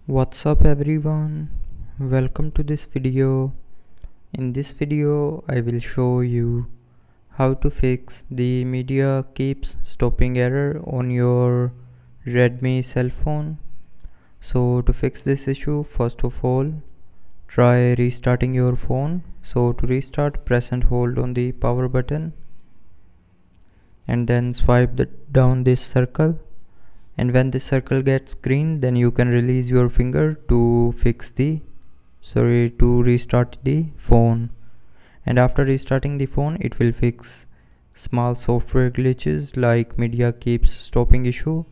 What's up everyone, welcome to this video. In this video I will show you how to fix the media keeps stopping error on your Redmi cell phone. So to fix this issue, first of all try restarting your phone. So to restart, press and hold on the power button and then swipe down this circle, and when this circle gets green then you can release your finger to restart the phone. And after restarting the phone, it will fix small software glitches like media keeps stopping issue.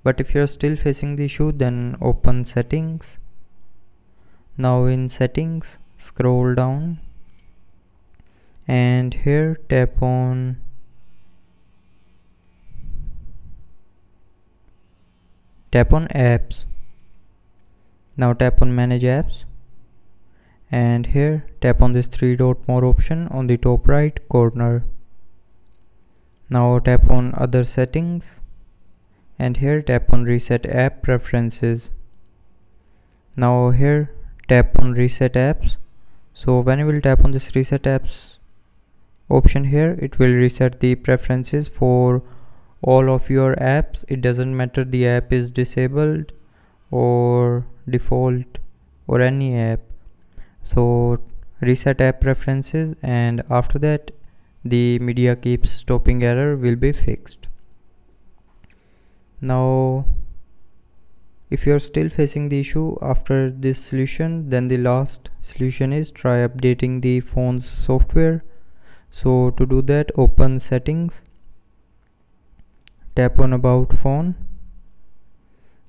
But if you're still facing the issue, then open settings. Now in settings, scroll down and here tap on apps. Now tap on manage apps and here tap on this three dot more option on the top right corner. Now tap on other settings and here tap on reset app preferences. Now here tap on reset apps. So when you will tap on this reset apps option here, it will reset the preferences for all of your apps. It doesn't matter the app is disabled or default or any app. So reset app preferences, and after that the media keeps stopping error will be fixed. Now if you are still facing the issue after this solution, then the last solution is try updating the phone's software. So to do that, open settings, tap on about phone,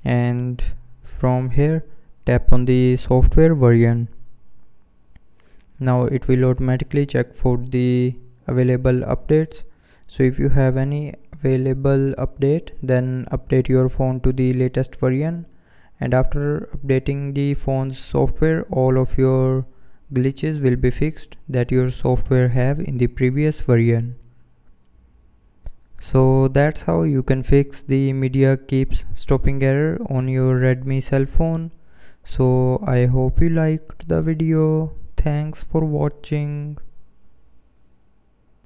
and from here tap on the software version. Now it will automatically check for the available updates. So if you have any available update, then update your phone to the latest version, and after updating the phone's software, all of your glitches will be fixed that your software have in the previous version. So that's how you can fix the media keeps stopping error on your Redmi cell phone. So I hope you liked the video. Thanks for watching.